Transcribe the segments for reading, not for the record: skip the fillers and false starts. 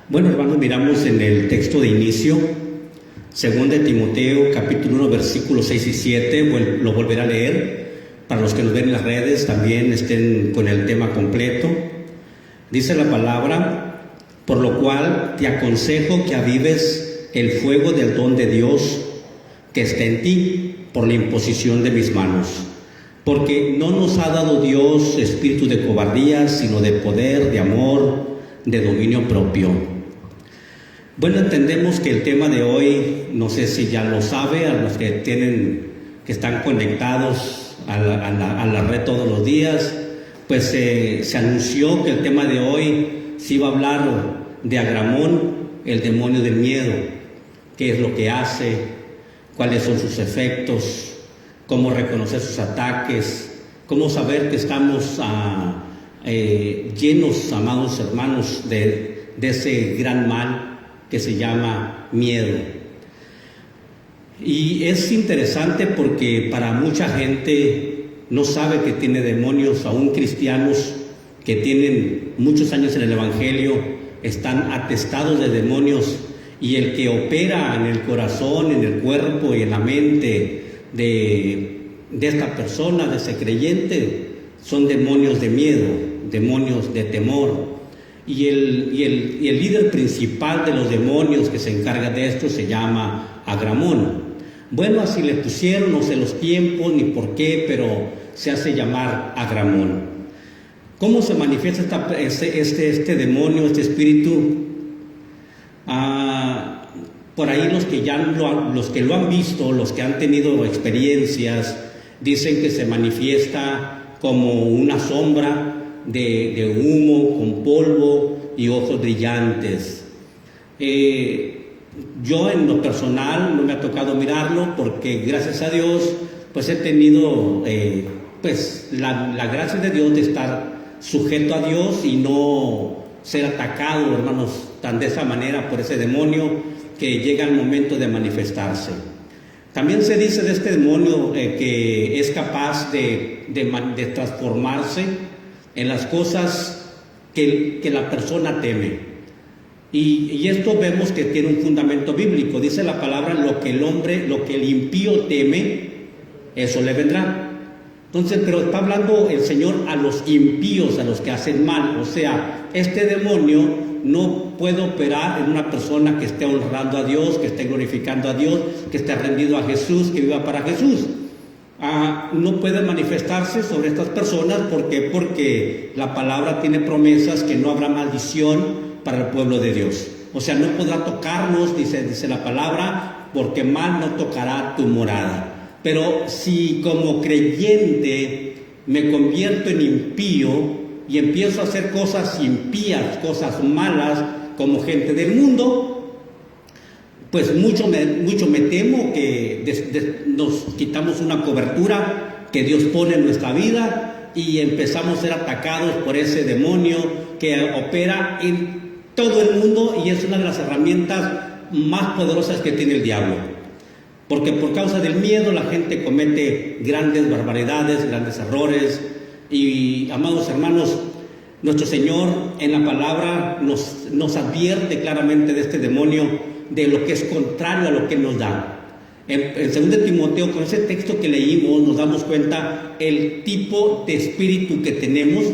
Bueno, hermanos, miramos en el texto de inicio, 2 de Timoteo, capítulo 1, versículos 6 y 7, lo volveré a leer. Para los que nos ven en las redes, también estén con el tema completo. Dice la palabra: por lo cual te aconsejo que avives el fuego del don de Dios que está en ti por la imposición de mis manos. Porque no nos ha dado Dios espíritu de cobardía, sino de poder, de amor, de dominio propio. Bueno, entendemos que el tema de hoy, no sé si ya lo sabe, a los que están conectados a la red todos los días, pues se anunció que el tema de hoy se iba a hablar de Agramón, el demonio del miedo. Qué es lo que hace, cuáles son sus efectos, cómo reconocer sus ataques, cómo saber que estamos llenos, amados hermanos, de ese gran mal que se llama miedo. Y es interesante porque para mucha gente no sabe que tiene demonios, aún cristianos que tienen muchos años en el Evangelio están atestados de demonios, y el que opera en el corazón, en el cuerpo y en la mente de esta persona, de ese creyente, son demonios de miedo, demonios de temor. Y el líder principal de los demonios que se encarga de esto se este Agramón. Bueno, así le pusieron, no sé los tiempos ni por qué, pero se hace llamar Agramón. ¿Cómo se manifiesta este demonio, este espíritu? Por ahí los que lo han visto, los que han tenido experiencias, dicen que se manifiesta como una sombra de humo, con polvo y ojos brillantes. Yo en lo personal no me ha tocado mirarlo porque gracias a Dios pues he tenido la gracia de Dios de estar sujeto a Dios y no ser atacado, hermanos, tan de esa manera por ese demonio que llega el momento de manifestarse. También se dice de este demonio que es capaz de transformarse en las cosas que la persona teme. Y esto vemos que tiene un fundamento bíblico. Dice la palabra: lo que el impío teme, eso le vendrá. Entonces, pero está hablando el Señor a los impíos, a los que hacen mal. O sea, este demonio no puede operar en una persona que esté honrando a Dios, que esté glorificando a Dios, que esté rendido a Jesús, que viva para Jesús. No puede manifestarse sobre estas personas. ¿Por qué? Porque la palabra tiene promesas que no habrá maldición para el pueblo de Dios. O sea, no podrá tocarnos, dice la palabra, porque mal no tocará tu morada. Pero si como creyente me convierto en impío y empiezo a hacer cosas impías, cosas malas, como gente del mundo, pues mucho me temo que nos quitamos una cobertura que Dios pone en nuestra vida y empezamos a ser atacados por ese demonio que opera en todo el mundo y es una de las herramientas más poderosas que tiene el diablo. Porque por causa del miedo la gente comete grandes barbaridades, grandes errores. Y, amados hermanos, nuestro Señor en la palabra nos advierte claramente de este demonio, de lo que es contrario a lo que Él nos da. En 2 de Timoteo, con ese texto que leímos, nos damos cuenta el tipo de espíritu que tenemos,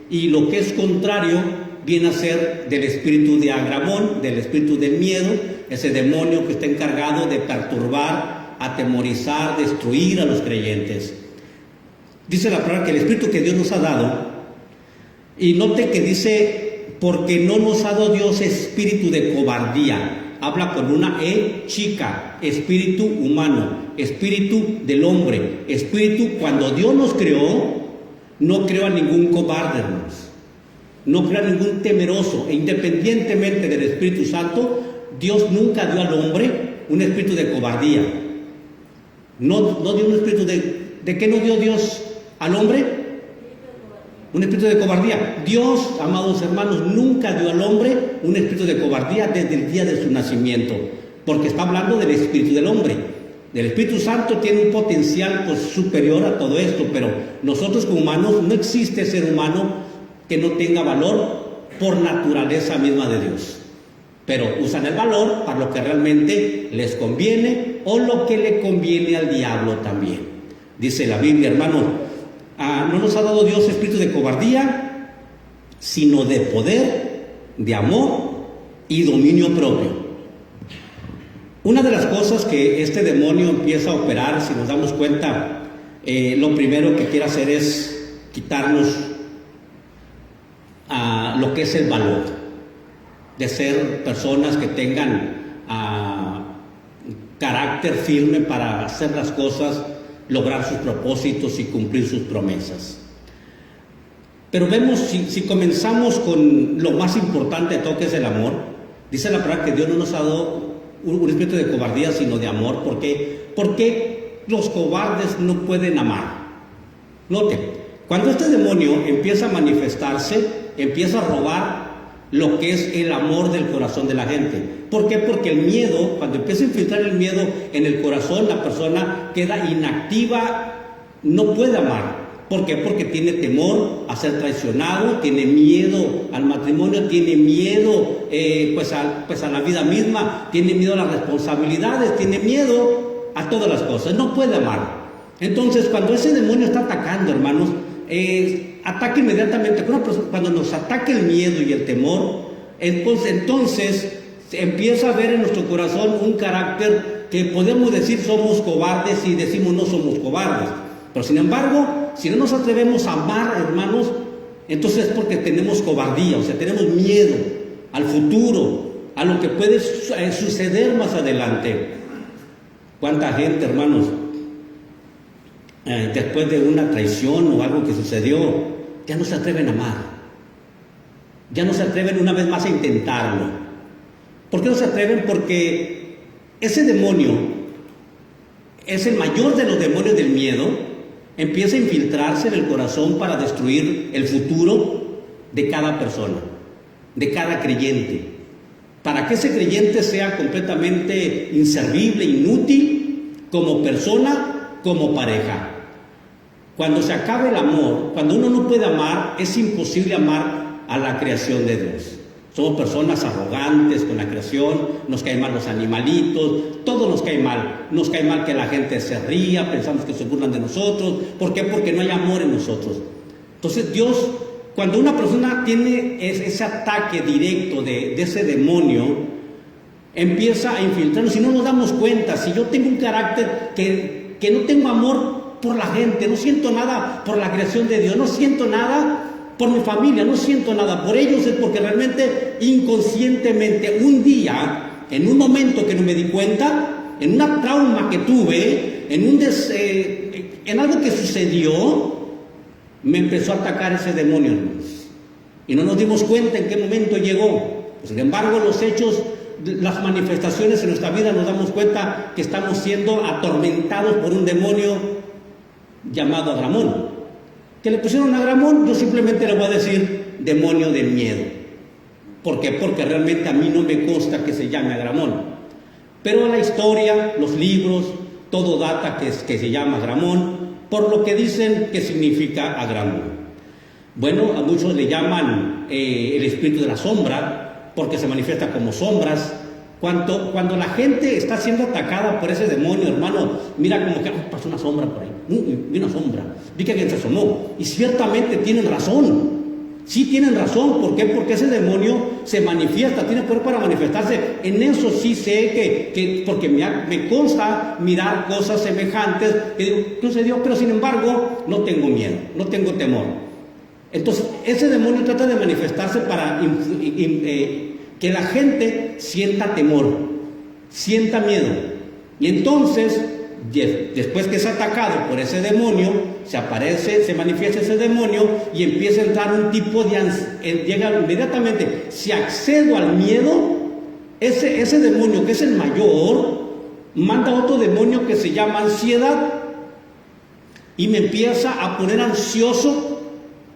y lo que es contrario viene a ser del espíritu de Agramón, del espíritu del miedo, ese demonio que está encargado de perturbar, atemorizar, destruir a los creyentes. Dice la palabra que el espíritu que Dios nos ha dado, y note que dice: porque no nos ha dado Dios espíritu de cobardía. Habla con una E chica, espíritu humano, espíritu del hombre, espíritu. Cuando Dios nos creó, no creó a ningún cobarde, hermanos. No crea ningún temeroso, e independientemente del Espíritu Santo, Dios nunca dio al hombre un espíritu de cobardía. No dio un espíritu ¿de qué no dio Dios al hombre? Un espíritu de cobardía. Dios, amados hermanos, nunca dio al hombre un espíritu de cobardía desde el día de su nacimiento, porque está hablando del espíritu del hombre. Del Espíritu Santo tiene un potencial superior a todo esto, pero nosotros como humanos, no existe ser humano que no tenga valor por naturaleza misma de Dios. pero usan el valor para lo que realmente les conviene o lo que le conviene al diablo también. Dice la Biblia, hermanos, no nos ha dado Dios espíritu de cobardía, sino de poder, de amor y dominio propio. Una de las cosas que este demonio empieza a operar, si nos damos cuenta, lo primero que quiere hacer es quitarnos lo que es el valor de ser personas que tengan carácter firme para hacer las cosas, lograr sus propósitos y cumplir sus promesas. Pero vemos, si comenzamos con lo más importante de todo, que es el amor, dice la palabra que Dios no nos ha dado un espíritu de cobardía, sino de amor. ¿Por qué? Porque los cobardes no pueden amar. Note, cuando este demonio empieza a manifestarse, empieza a robar lo que es el amor del corazón de la gente. ¿Por qué? Porque el miedo, cuando empieza a infiltrar el miedo en el corazón, la persona queda inactiva, no puede amar. ¿Por qué? Porque tiene temor a ser traicionado, tiene miedo al matrimonio, tiene miedo pues a la vida misma, tiene miedo a las responsabilidades, tiene miedo a todas las cosas, no puede amar. Entonces, cuando ese demonio está atacando, hermanos, ataca inmediatamente. Cuando nos ataca el miedo y el temor, entonces empieza a ver en nuestro corazón un carácter que podemos decir somos cobardes y decimos no somos cobardes. Pero sin embargo, si no nos atrevemos a amar, hermanos, entonces es porque tenemos cobardía, o sea, tenemos miedo al futuro, a lo que puede suceder más adelante. ¿Cuánta gente, hermanos, después de una traición o algo que sucedió, ya no se atreven a amar? Ya no se atreven una vez más a intentarlo. ¿Por qué no se atreven? Porque ese demonio es el mayor de los demonios del miedo. Empieza a infiltrarse en el corazón para destruir el futuro de cada persona, de cada creyente, para que ese creyente sea completamente inservible, inútil, como persona, como pareja. Cuando se acabe el amor, cuando uno no puede amar, es imposible amar a la creación de Dios. Somos personas arrogantes con la creación, nos caen mal los animalitos, todo nos cae mal. Nos cae mal que la gente se ría, pensamos que se burlan de nosotros. ¿Por qué? Porque no hay amor en nosotros. Entonces Dios, cuando una persona tiene ese ataque directo de ese demonio, empieza a infiltrarnos. Si no nos damos cuenta, si yo tengo un carácter que no tengo amor por la gente, no siento nada por la creación de Dios, no siento nada por mi familia, no siento nada por ellos, es porque realmente inconscientemente un día, en un momento que no me di cuenta, en una trauma que tuve, en algo que sucedió, me empezó a atacar ese demonio, hermanos. Y no nos dimos cuenta en qué momento llegó. Sin embargo, los hechos, las manifestaciones en nuestra vida, nos damos cuenta que estamos siendo atormentados por un demonio llamado Agramón. Que le pusieron a Agramón, yo simplemente le voy a decir demonio del miedo. ¿Por qué? Porque realmente a mí no me consta que se llame Agramón. Pero la historia, los libros, todo data que se llama Agramón, por lo que dicen que significa Agramón. Bueno, a muchos le llaman el espíritu de la sombra, porque se manifiesta como sombras. Cuando la gente está siendo atacada por ese demonio, hermano, mira como que pasó una sombra por ahí, vi una sombra, vi que alguien se asomó, y ciertamente tienen razón, sí tienen razón. ¿Por qué? Porque ese demonio se manifiesta, tiene poder para manifestarse. En eso sí sé que porque me consta mirar cosas semejantes, que digo, sucedió, pero sin embargo no tengo miedo, no tengo temor. Entonces ese demonio trata de manifestarse para que la gente sienta temor, sienta miedo. Y entonces, después que es atacado por ese demonio, se manifiesta ese demonio y empieza a entrar un tipo de llega inmediatamente. Si accedo al miedo, ese demonio que es el mayor, manda otro demonio que se llama ansiedad y me empieza a poner ansioso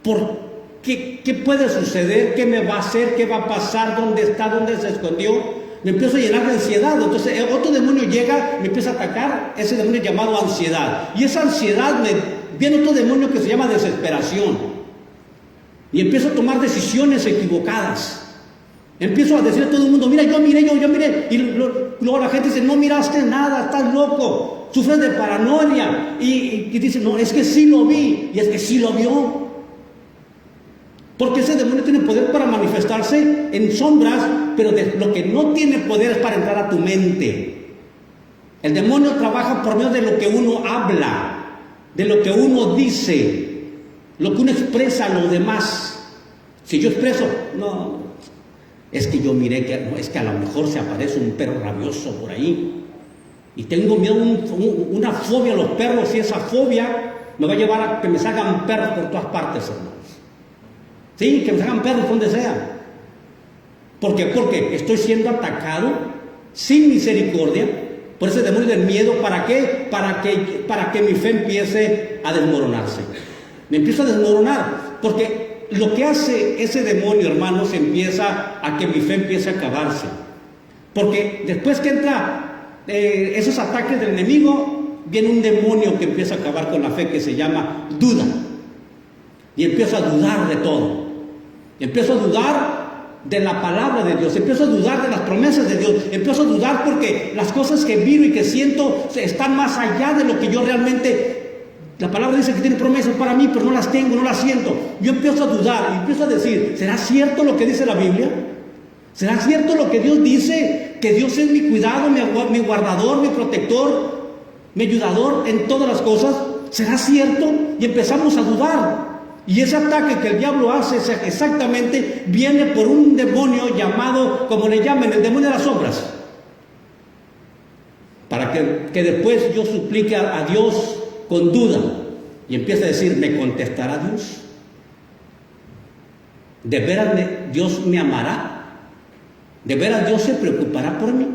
por ¿Qué puede suceder? ¿Qué me va a hacer? ¿Qué va a pasar? ¿Dónde está? ¿Dónde se escondió? Me empiezo a llenar de ansiedad. Entonces otro demonio llega, me empieza a atacar, ese demonio llamado ansiedad. Y esa ansiedad viene otro demonio que se llama desesperación. Y empiezo a tomar decisiones equivocadas. Empiezo a decirle a todo el mundo, mira, yo miré. Y luego la gente dice, no miraste nada, estás loco, sufres de paranoia. Y dice, no, es que sí lo vi. Y es que sí lo vio. Porque ese demonio tiene poder para manifestarse en sombras, pero lo que no tiene poder es para entrar a tu mente. El demonio trabaja por medio de lo que uno habla, de lo que uno dice, lo que uno expresa a los demás. Si yo expreso, no, es que yo miré que, no, es que a lo mejor se aparece un perro rabioso por ahí y tengo miedo, una fobia a los perros, y esa fobia me va a llevar a que me salgan perros por todas partes, hermanos. Sí, que me salgan perros donde sea. ¿Por qué? Porque estoy siendo atacado sin misericordia por ese demonio del miedo. ¿Para qué? Para que mi fe empiece a desmoronarse. Me empiezo a desmoronar, porque lo que hace ese demonio, hermanos, empieza a que mi fe empiece a acabarse. Porque después que entra esos ataques del enemigo, viene un demonio que empieza a acabar con la fe, que se llama duda. Y empiezo a dudar de todo. Empiezo a dudar de la palabra de Dios, empiezo a dudar de las promesas de Dios, empiezo a dudar porque las cosas que vivo y que siento están más allá de lo que yo realmente... La palabra dice que tiene promesas para mí, pero no las tengo, no las siento. Yo empiezo a dudar y empiezo a decir, ¿será cierto lo que dice la Biblia? ¿Será cierto lo que Dios dice? Que Dios es mi cuidado, mi guardador, mi protector, mi ayudador en todas las cosas. ¿Será cierto? Y empezamos a dudar. Y ese ataque que el diablo hace exactamente viene por un demonio llamado, como le llaman, el demonio de las sombras. Para que después yo suplique a Dios con duda y empiece a decir, ¿me contestará Dios? ¿De veras Dios me amará? ¿De veras Dios se preocupará por mí?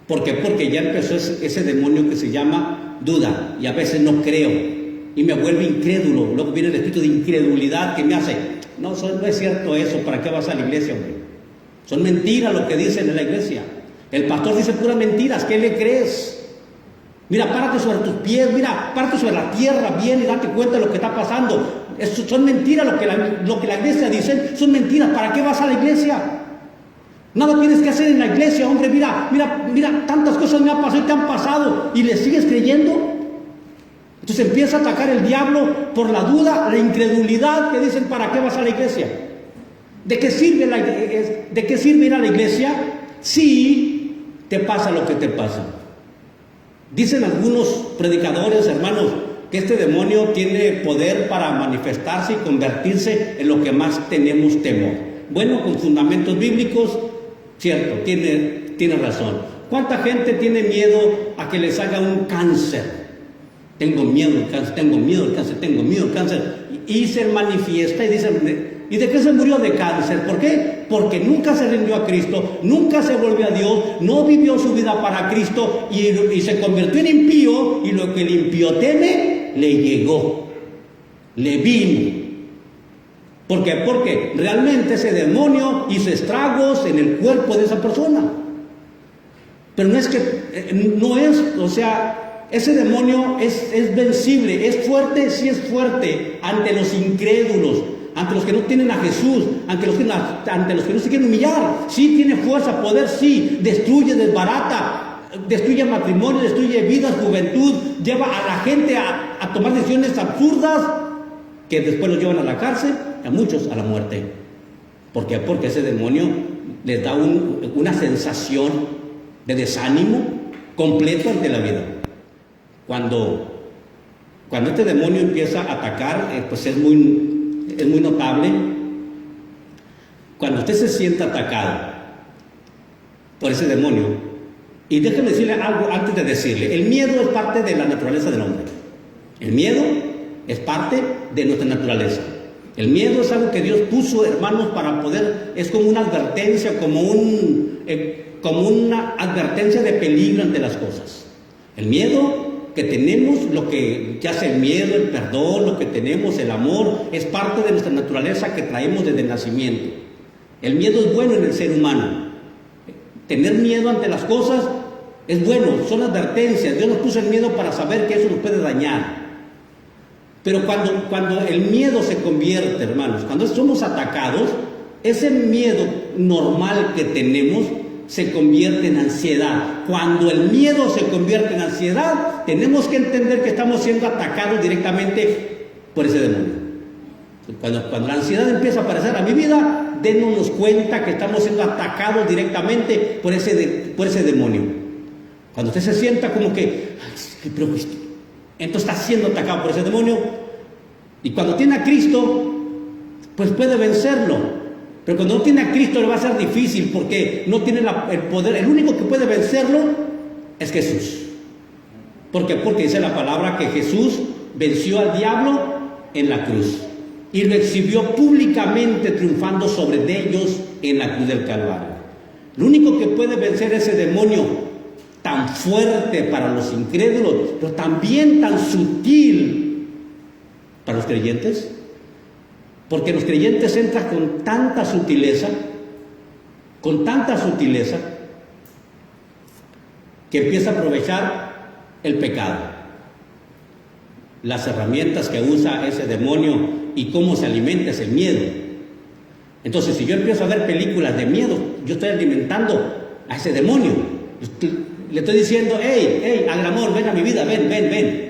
¿Por qué? Porque ya empezó ese demonio que se llama duda, y a veces no creo y me vuelve incrédulo. Luego viene el espíritu de incredulidad que me hace, no es cierto eso, ¿para qué vas a la iglesia, hombre? Son mentiras lo que dicen en la iglesia. El pastor dice puras mentiras, ¿qué le crees? Mira, párate sobre tus pies, mira, párate sobre la tierra bien y date cuenta de lo que está pasando. Son mentiras lo que la iglesia dice, son mentiras. ¿Para qué vas a la iglesia? Nada tienes que hacer en la iglesia, hombre. Mira, tantas cosas me han pasado y te han pasado y le sigues creyendo. Entonces empieza a atacar el diablo por la duda, la incredulidad, que dicen, ¿para qué vas a la iglesia? ¿De qué sirve ir a la iglesia si te pasa lo que te pasa? Dicen algunos predicadores, hermanos, que este demonio tiene poder para manifestarse y convertirse en lo que más tenemos temor. Bueno, con fundamentos bíblicos, cierto, tiene razón. ¿Cuánta gente tiene miedo a que les haga un cáncer? Tengo miedo del cáncer, tengo miedo del cáncer, tengo miedo del cáncer. Y se manifiesta y dicen, ¿y de qué se murió? De cáncer. ¿Por qué? Porque nunca se rindió a Cristo, nunca se volvió a Dios, no vivió su vida para Cristo y se convirtió en impío, y lo que el impío teme, le llegó, le vino. ¿Por qué? Porque realmente ese demonio hizo estragos en el cuerpo de esa persona. Pero ese demonio es vencible, es fuerte, sí es fuerte ante los incrédulos, ante los que no tienen a Jesús, ante los que no se quieren humillar. Sí tiene fuerza, poder, sí, destruye, desbarata, destruye matrimonio, destruye vidas, juventud, lleva a la gente a tomar decisiones absurdas que después los llevan a la cárcel, a muchos a la muerte. ¿Por qué? Porque ese demonio les da una sensación de desánimo completo ante la vida. Cuando este demonio empieza a atacar, pues es muy notable. Cuando usted se sienta atacado por ese demonio, y déjeme decirle algo antes de decirle, el miedo es parte de la naturaleza del hombre. El miedo es parte de nuestra naturaleza. El miedo es algo que Dios puso, hermanos, para poder, es como una advertencia, como una advertencia de peligro ante las cosas. El miedo que tenemos, lo que hace el miedo, el perdón, lo que tenemos, el amor, es parte de nuestra naturaleza que traemos desde el nacimiento. El miedo es bueno en el ser humano. Tener miedo ante las cosas es bueno, son advertencias. Dios nos puso el miedo para saber que eso nos puede dañar. Pero cuando el miedo se convierte, hermanos, cuando somos atacados, ese miedo normal que tenemos se convierte en ansiedad. Cuando el miedo se convierte en ansiedad, tenemos que entender que estamos siendo atacados directamente por ese demonio. Cuando la ansiedad empieza a aparecer a mi vida, démonos cuenta que estamos siendo atacados directamente por ese demonio. Cuando usted se sienta como que, entonces está siendo atacado por ese demonio. Y cuando tiene a Cristo, pues puede vencerlo. Pero cuando no tiene a Cristo le va a ser difícil, porque no tiene el poder. El único que puede vencerlo es Jesús. ¿Por qué? Porque dice la palabra que Jesús venció al diablo en la cruz y lo exhibió públicamente, triunfando sobre ellos en la cruz del Calvario. Lo único que puede vencer ese demonio tan fuerte para los incrédulos, pero también tan sutil para los creyentes, porque los creyentes entran con tanta sutileza, que empieza a aprovechar el pecado, las herramientas que usa ese demonio y cómo se alimenta ese miedo. Entonces, si yo empiezo a ver películas de miedo, yo estoy alimentando a ese demonio. Le estoy diciendo, hey, Agramor, ven a mi vida, ven.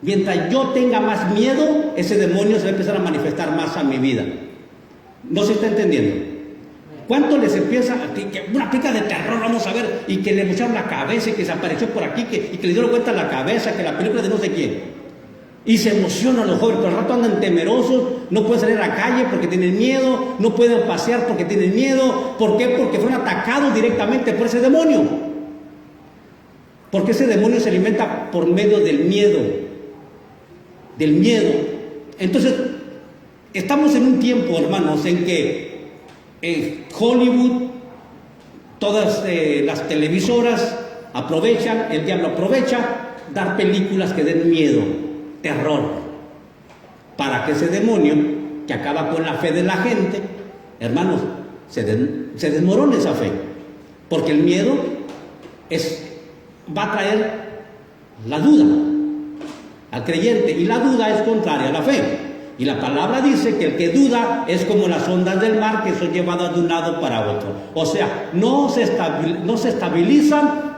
Mientras yo tenga más miedo, ese demonio se va a empezar a manifestar más a mi vida. ¿No se está entendiendo? ¿Cuánto les empieza una pica de terror, vamos a ver, y que le bucharon la cabeza y que se apareció por aquí, y que le dieron vuelta la cabeza, que la película de no sé quién? Y se emocionan los jóvenes, pero al rato andan temerosos, no pueden salir a la calle porque tienen miedo, no pueden pasear porque tienen miedo. ¿Por qué? Porque fueron atacados directamente por ese demonio. Porque ese demonio se alimenta por medio del miedo. Entonces, estamos en un tiempo, hermanos, en que Hollywood, todas las televisoras aprovechan, el diablo aprovecha dar películas que den miedo, terror, para que ese demonio que acaba con la fe de la gente, hermanos, se desmorone esa fe, porque el miedo va a traer la duda al creyente, y la duda es contraria a la fe. Y la palabra dice que el que duda es como las ondas del mar que son llevadas de un lado para otro. O sea, no se estabilizan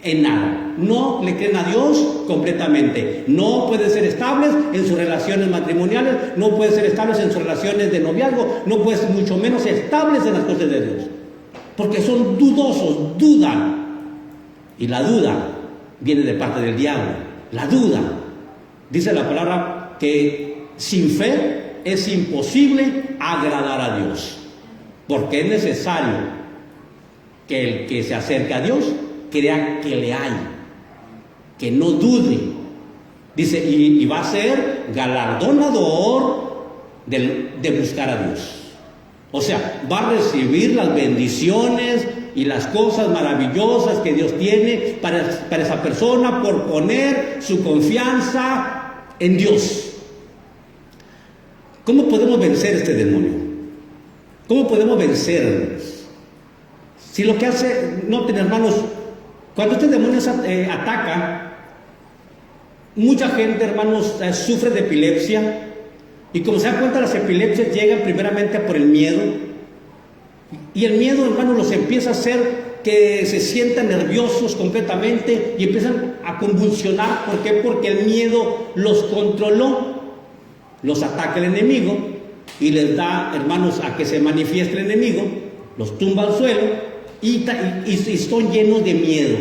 en nada. No le creen a Dios completamente. No pueden ser estables en sus relaciones matrimoniales, no pueden ser estables en sus relaciones de noviazgo, no pueden ser mucho menos estables en las cosas de Dios. Porque son dudosos, dudan. Y la duda viene de parte del diablo. La duda. Dice la palabra que sin fe es imposible agradar a Dios, porque es necesario que el que se acerca a Dios crea que le hay, que no dude. Dice, y va a ser galardonador de buscar a Dios. O sea, va a recibir las bendiciones y las cosas maravillosas que Dios tiene para esa persona por poner su confianza en Dios. ¿Cómo podemos vencer este demonio? ¿Cómo podemos vencer? Si lo que hace, noten, hermanos, cuando este demonio ataca, mucha gente, hermanos, sufre de epilepsia, y como se dan cuenta, las epilepsias llegan primeramente por el miedo, y el miedo, hermanos, los empieza a hacer que se sientan nerviosos completamente y empiezan a convulsionar. ¿Por qué? Porque el miedo los controló. Los ataca el enemigo y les da, hermanos, a que se manifieste el enemigo, los tumba al suelo y son llenos de miedo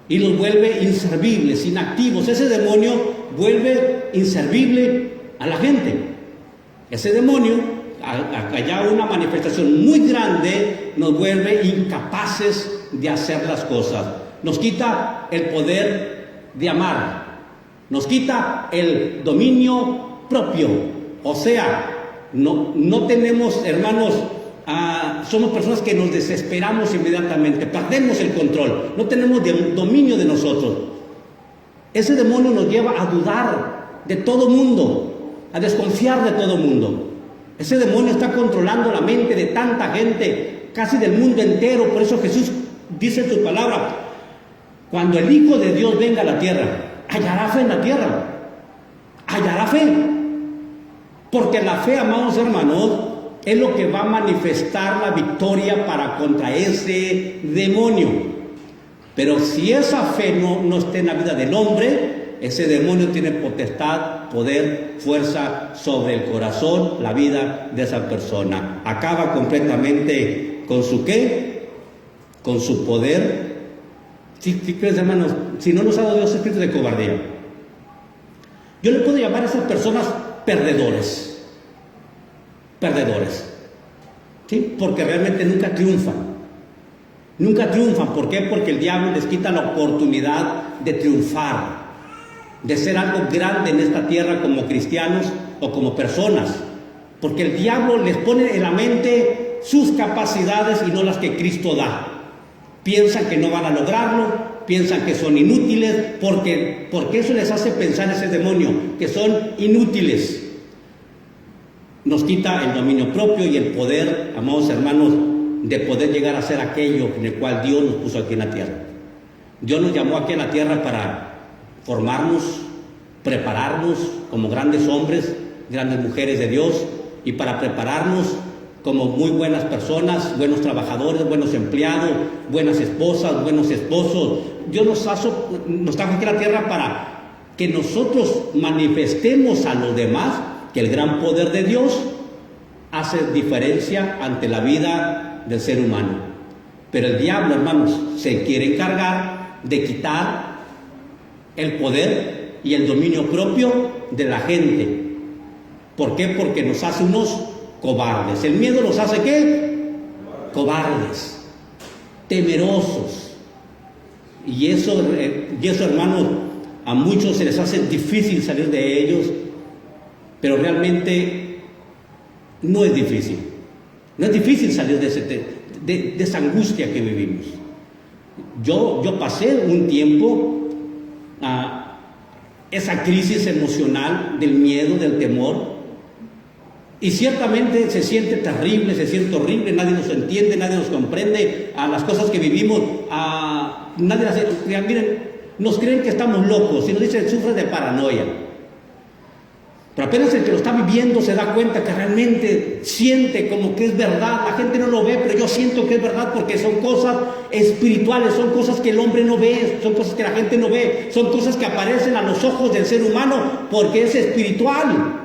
y los vuelve inservibles, inactivos. Ese demonio vuelve inservible a la gente. Ese demonio, allá una manifestación muy grande, nos vuelve incapaces de hacer las cosas. Nos quita el poder de amar, nos quita el dominio propio. O sea, no tenemos, hermanos, somos personas que nos desesperamos inmediatamente, perdemos el control, no tenemos dominio de nosotros. Ese demonio nos lleva a dudar de todo mundo, a desconfiar de todo mundo. Ese demonio está controlando la mente de tanta gente, casi del mundo entero. Por eso Jesús dice en su palabra, cuando el Hijo de Dios venga a la tierra, hallará fe en la tierra, hallará fe. Porque la fe, amados hermanos, es lo que va a manifestar la victoria para contra ese demonio. Pero si esa fe no está en la vida del hombre, ese demonio tiene potestad, poder, fuerza sobre el corazón, la vida de esa persona. Acaba completamente con su ¿qué? Con su poder. Si crees, hermanos, si no nos ha dado Dios espíritu de cobardía, yo le puedo llamar a esas personas perdedores. Perdedores, ¿sí? Porque realmente nunca triunfan. Nunca triunfan. ¿Por qué? Porque el diablo les quita la oportunidad de triunfar, de ser algo grande en esta tierra como cristianos o como personas. Porque el diablo les pone en la mente sus capacidades y no las que Cristo da. Piensan que no van a lograrlo, piensan que son inútiles, porque eso les hace pensar ese demonio, que son inútiles. Nos quita el dominio propio y el poder, amados hermanos, de poder llegar a ser aquello en el cual Dios nos puso aquí en la tierra. Dios nos llamó aquí en la tierra para formarnos, prepararnos como grandes hombres, grandes mujeres de Dios, y para prepararnos como muy buenas personas, buenos trabajadores, buenos empleados, buenas esposas, buenos esposos. Dios nos trajo aquí a la tierra para que nosotros manifestemos a los demás que el gran poder de Dios hace diferencia ante la vida del ser humano. Pero el diablo, hermanos, se quiere encargar de quitar el poder y el dominio propio de la gente. ¿Por qué? Porque nos hace unos cobardes. El miedo nos hace ¿qué? Cobardes, temerosos. Y eso, hermanos, a muchos se les hace difícil salir de ellos. Pero realmente no es difícil. No es difícil salir de esa angustia que vivimos. Yo pasé un tiempo a esa crisis emocional del miedo, del temor. Y ciertamente se siente terrible, se siente horrible, nadie nos entiende, nadie nos comprende a las cosas que vivimos. Miren, nos creen que estamos locos y nos dicen sufre de paranoia. Pero apenas el que lo está viviendo se da cuenta que realmente siente como que es verdad. La gente no lo ve, pero yo siento que es verdad porque son cosas espirituales, son cosas que el hombre no ve, son cosas que la gente no ve, son cosas que aparecen a los ojos del ser humano porque es espiritual.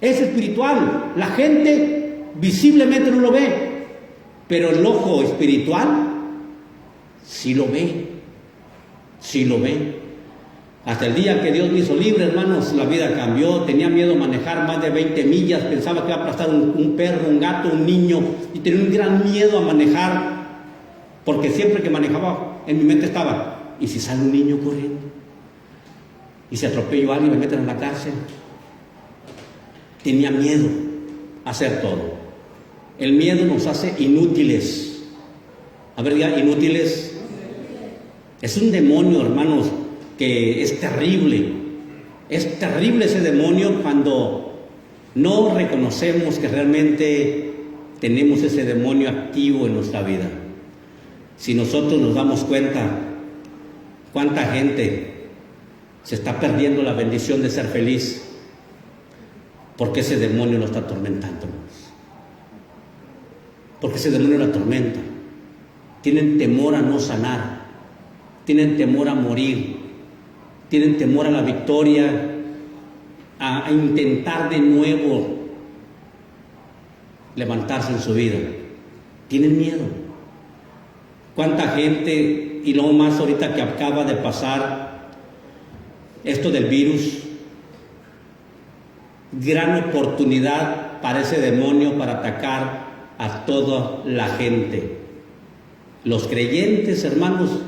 Es espiritual. La gente visiblemente no lo ve, pero el ojo espiritual sí lo ve. Sí lo ve. Hasta el día que Dios me hizo libre, hermanos, la vida cambió. Tenía miedo a manejar más de 20 millas. Pensaba que iba a aplastar un perro, un gato, un niño. Y tenía un gran miedo a manejar. Porque siempre que manejaba, en mi mente estaba, ¿y si sale un niño corriendo? ¿Y si atropello a alguien y me meten en la cárcel? Tenía miedo a hacer todo. El miedo nos hace inútiles. A ver, diga, inútiles. Es un demonio, hermanos, que es terrible. Es terrible ese demonio cuando no reconocemos que realmente tenemos ese demonio activo en nuestra vida. Si nosotros nos damos cuenta cuánta gente se está perdiendo la bendición de ser feliz porque ese demonio lo está atormentando. Porque ese demonio lo atormenta. Tienen temor a no sanar, tienen temor a morir, tienen temor a la victoria, a intentar de nuevo levantarse en su vida. Tienen miedo. ¿Cuánta gente, y luego más ahorita que acaba de pasar esto del virus? Gran oportunidad para ese demonio para atacar a toda la gente. Los creyentes, hermanos,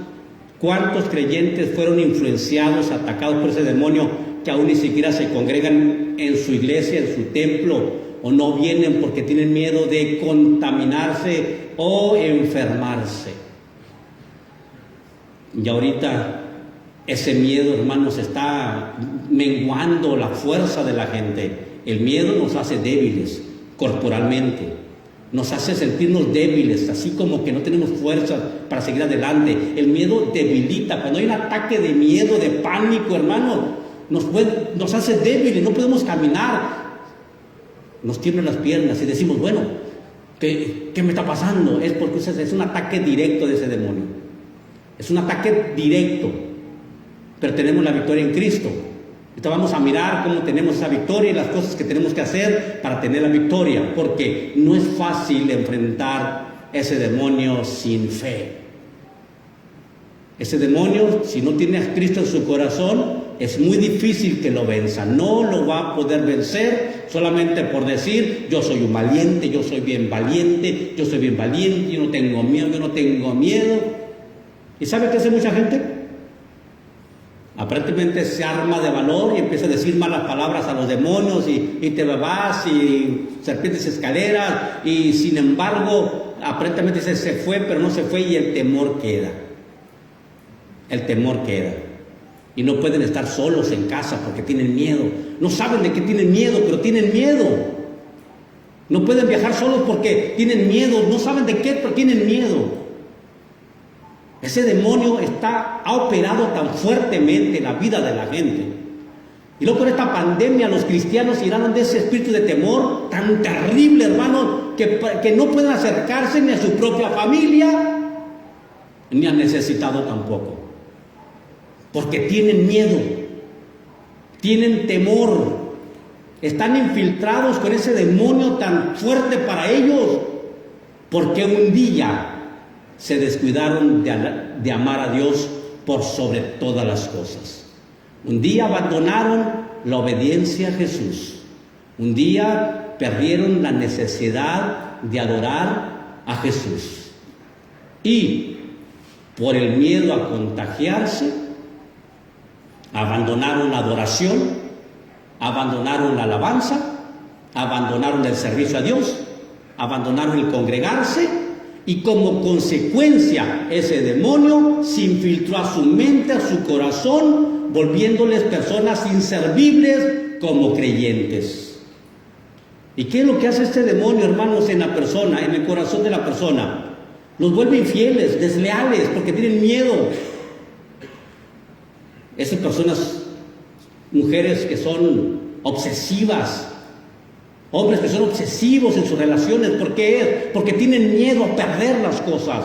¿cuántos creyentes fueron influenciados, atacados por ese demonio que aún ni siquiera se congregan en su iglesia, en su templo, o no vienen porque tienen miedo de contaminarse o enfermarse? Y ahorita ese miedo, hermanos, está menguando la fuerza de la gente. El miedo nos hace débiles corporalmente, nos hace sentirnos débiles, así como que no tenemos fuerza para seguir adelante. El miedo debilita. Cuando hay un ataque de miedo, de pánico, hermano, nos hace débiles, no podemos caminar. nos tiemblan las piernas y decimos, bueno, ¿qué me está pasando? Es porque es un ataque directo de ese demonio. Es un ataque directo. Pero tenemos la victoria en Cristo. Ahorita vamos a mirar cómo tenemos esa victoria y las cosas que tenemos que hacer para tener la victoria, porque no es fácil enfrentar ese demonio sin fe. Ese demonio, si no tiene a Cristo en su corazón, es muy difícil que lo venza. No lo va a poder vencer solamente por decir, yo soy un valiente, yo soy bien valiente, yo soy bien valiente, yo no tengo miedo, yo no tengo miedo. ¿Y sabe qué hace mucha gente? Aparentemente se arma de valor y empieza a decir malas palabras a los demonios y te vas y serpientes escaleras, y sin embargo aparentemente se fue, pero no se fue, y el temor queda. El temor queda. Y no pueden estar solos en casa porque tienen miedo. No saben de qué tienen miedo, pero tienen miedo. No pueden viajar solos porque tienen miedo. No saben de qué, pero tienen miedo. Ese demonio ha operado tan fuertemente en la vida de la gente. Y luego con esta pandemia los cristianos se llenaron de ese espíritu de temor tan terrible, hermano, que no pueden acercarse ni a su propia familia, ni al necesitado tampoco. Porque tienen miedo, tienen temor, están infiltrados con ese demonio tan fuerte para ellos, porque un día se descuidaron de amar a Dios por sobre todas las cosas. Un día abandonaron la obediencia a Jesús. Un día perdieron la necesidad de adorar a Jesús. Y por el miedo a contagiarse, abandonaron la adoración, abandonaron la alabanza, abandonaron el servicio a Dios, abandonaron el congregarse. Y como consecuencia, ese demonio se infiltró a su mente, a su corazón, volviéndoles personas inservibles como creyentes. ¿Y qué es lo que hace este demonio, hermanos, en la persona, en el corazón de la persona? Los vuelve infieles, desleales, porque tienen miedo. Esas personas, mujeres que son obsesivas, hombres que son obsesivos en sus relaciones. ¿Por qué es? Porque tienen miedo a perder las cosas.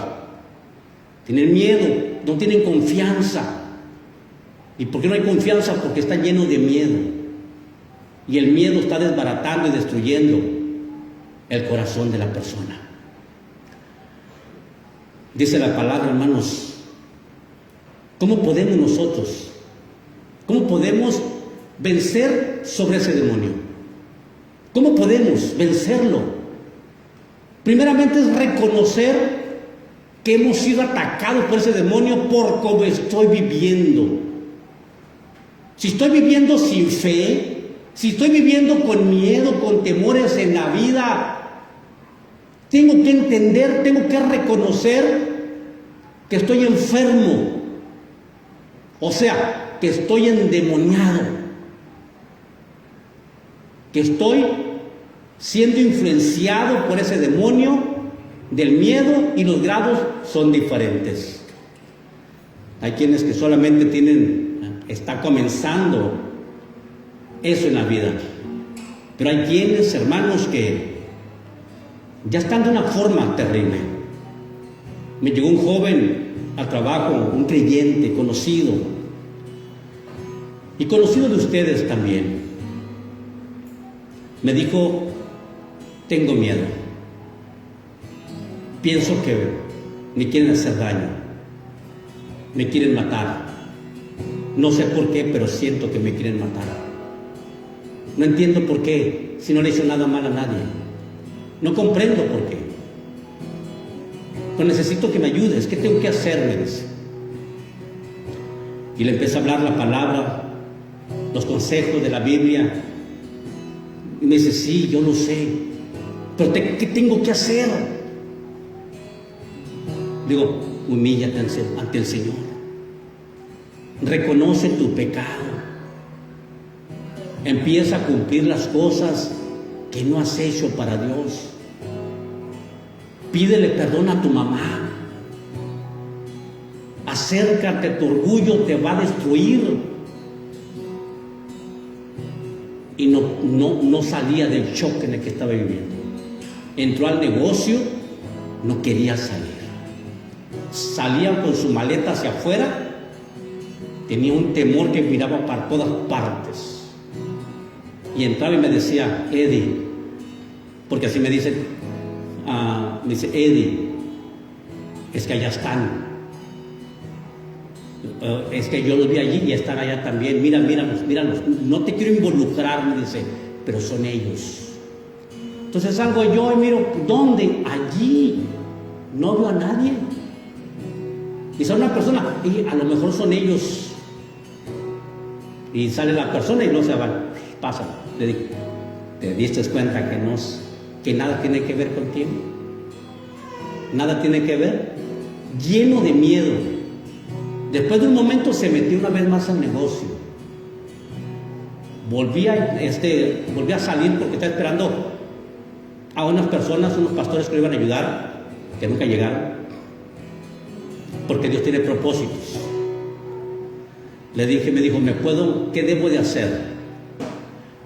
Tienen miedo, no tienen confianza. ¿Y por qué no hay confianza? Porque está lleno de miedo. Y el miedo está desbaratando y destruyendo el corazón de la persona. Dice la palabra, hermanos, ¿cómo podemos nosotros? ¿Cómo podemos vencer sobre ese demonio? ¿Cómo podemos vencerlo? Primeramente es reconocer que hemos sido atacados por ese demonio por cómo estoy viviendo. Si estoy viviendo sin fe, si estoy viviendo con miedo, con temores en la vida, tengo que entender, tengo que reconocer que estoy enfermo. O sea, que estoy endemoniado. Que estoy siendo influenciado por ese demonio del miedo, y los grados son diferentes. Hay quienes que solamente está comenzando eso en la vida, pero hay quienes, hermanos, que ya están de una forma terrible. Me llegó un joven al trabajo, un creyente conocido, y conocido de ustedes también. Me dijo, tengo miedo. Pienso que me quieren hacer daño. Me quieren matar. No sé por qué, pero siento que me quieren matar. No entiendo por qué, si no le hice nada mal a nadie. No comprendo por qué. Pero necesito que me ayudes. ¿Qué tengo que hacer? Me dice. Y le empecé a hablar la palabra, los consejos de la Biblia. Y me dice, sí, yo lo sé, pero ¿qué tengo que hacer? Digo, humíllate ante el Señor. Reconoce tu pecado. Empieza a cumplir las cosas que no has hecho para Dios. Pídele perdón a tu mamá. Acércate, tu orgullo te va a destruir. y no salía del shock en el que estaba viviendo. Entró al negocio, no quería salir. Salía con su maleta hacia afuera, tenía un temor que miraba para todas partes. Y entraba y me decía, Eddie, porque así me dice, Eddie, es que allá están. Es que yo los vi allí y están allá también. Míralos. No te quiero involucrar, me dice, pero son ellos. Entonces salgo yo y miro, ¿dónde? Allí. No veo a nadie. Y son una persona, y a lo mejor son ellos. Y sale la persona y no se va. Pasa. Le digo, ¿te diste cuenta que nada tiene que ver contigo? Nada tiene que ver. Lleno de miedo. Después de un momento se metió una vez más al negocio. Volví a salir porque estaba esperando a unas personas, unos pastores que lo iban a ayudar, que nunca llegaron, porque Dios tiene propósitos. Me dijo, ¿qué debo de hacer?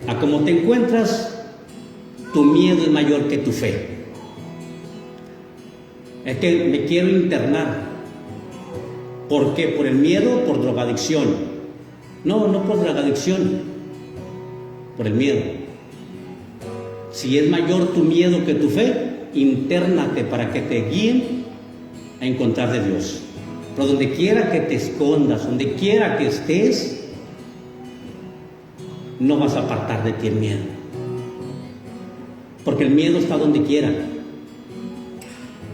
A como te encuentras, tu miedo es mayor que tu fe. Es que me quiero internar. ¿Por qué? ¿Por el miedo o por drogadicción? No por drogadicción, por el miedo. Si es mayor tu miedo que tu fe, intérnate para que te guíen a encontrar de Dios. Pero donde quiera que te escondas, donde quiera que estés, no vas a apartar de ti el miedo. Porque el miedo está donde quiera.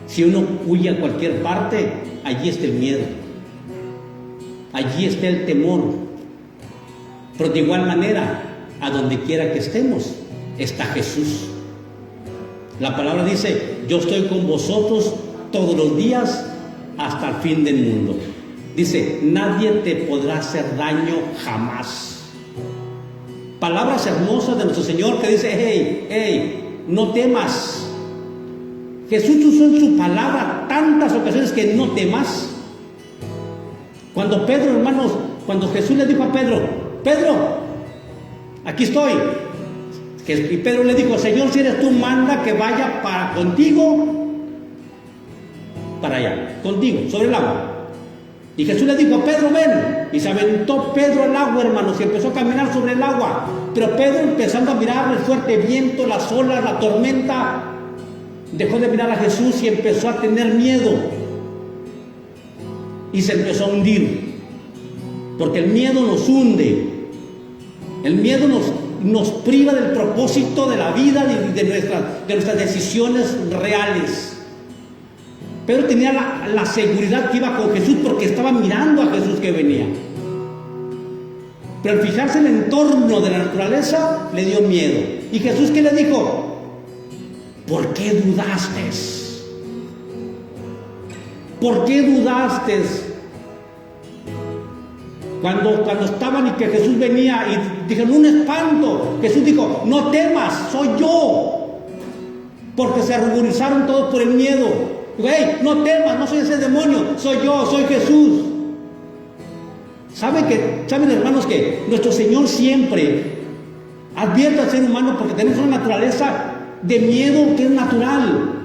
Si uno huye a cualquier parte, allí está el miedo. Allí está el temor. Pero de igual manera, a donde quiera que estemos, está Jesús. La palabra dice, yo estoy con vosotros todos los días hasta el fin del mundo. Dice, nadie te podrá hacer daño jamás. Palabras hermosas de nuestro Señor que dice, hey, no temas. Jesús usó en su palabra tantas ocasiones que no temas. Cuando Jesús le dijo a Pedro, aquí estoy. Y Pedro le dijo, Señor, si eres tú, manda que vaya para allá, contigo, sobre el agua. Y Jesús le dijo, Pedro, ven. Y se aventó Pedro al agua, hermanos, y empezó a caminar sobre el agua. Pero Pedro, empezando a mirar el fuerte viento, las olas, la tormenta, dejó de mirar a Jesús y empezó a tener miedo. Y se empezó a hundir. Porque el miedo nos hunde. El miedo nos priva del propósito de la vida y de nuestras decisiones reales. Pedro tenía la seguridad que iba con Jesús porque estaba mirando a Jesús que venía. Pero al fijarse en el entorno de la naturaleza, le dio miedo. ¿Y Jesús qué le dijo? ¿Por qué dudaste? ¿Por qué dudaste? Cuando estaban y que Jesús venía y dijeron un espanto, Jesús dijo, no temas, soy yo. Porque se ruborizaron todos por el miedo. Dijo, hey, no temas, no soy ese demonio, soy yo, soy Jesús. ¿Saben hermanos que nuestro Señor siempre advierte al ser humano porque tenemos una naturaleza de miedo que es natural?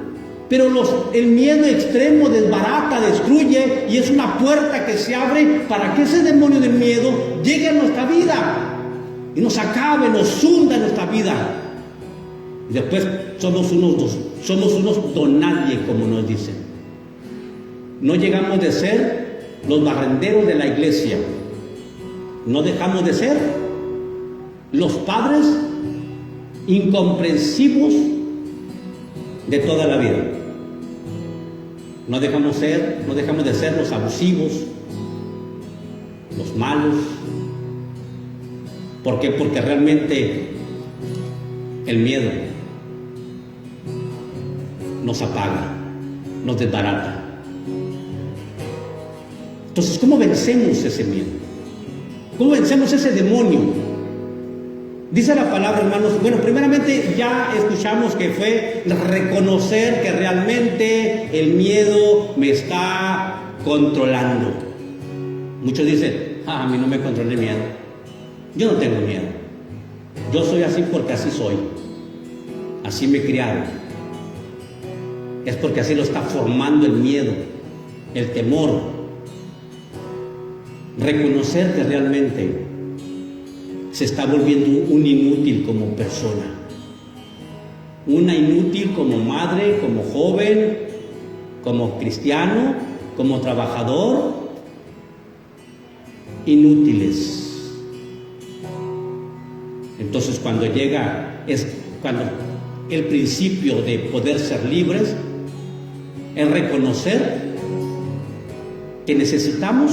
Pero el miedo extremo desbarata, destruye y es una puerta que se abre para que ese demonio del miedo llegue a nuestra vida y nos acabe, nos hunda en nuestra vida. Y después somos unos donadie, como nos dicen. No llegamos de ser los barrenderos de la iglesia. No dejamos de ser los padres incomprensivos de toda la vida. No dejamos de ser los abusivos, los malos. ¿Por qué? Porque realmente el miedo nos apaga, nos desbarata. Entonces, ¿cómo vencemos ese miedo? ¿Cómo vencemos ese demonio? Dice la palabra, hermanos, bueno, primeramente ya escuchamos que fue reconocer que realmente el miedo me está controlando. Muchos dicen, a mí no me controla el miedo. Yo no tengo miedo. Yo soy así porque así soy. Así me criaron. Es porque así lo está formando el miedo, el temor. Reconocer que realmente se está volviendo un inútil como persona. Una inútil como madre, como joven, como cristiano, como trabajador. Inútiles. Entonces cuando el principio de poder ser libres es reconocer que necesitamos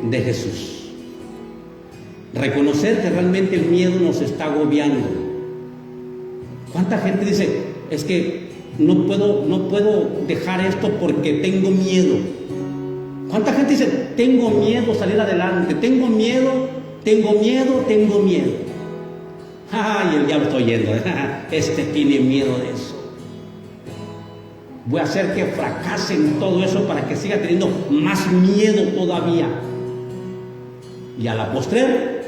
de Jesús. Reconocer que realmente el miedo nos está agobiando. ¿Cuánta gente dice, es que no puedo dejar esto porque tengo miedo? ¿Cuánta gente dice, tengo miedo a salir adelante, tengo miedo? Ay, el diablo está oyendo, este tiene miedo de eso. Voy a hacer que fracase en todo eso para que siga teniendo más miedo todavía. Y a la postre,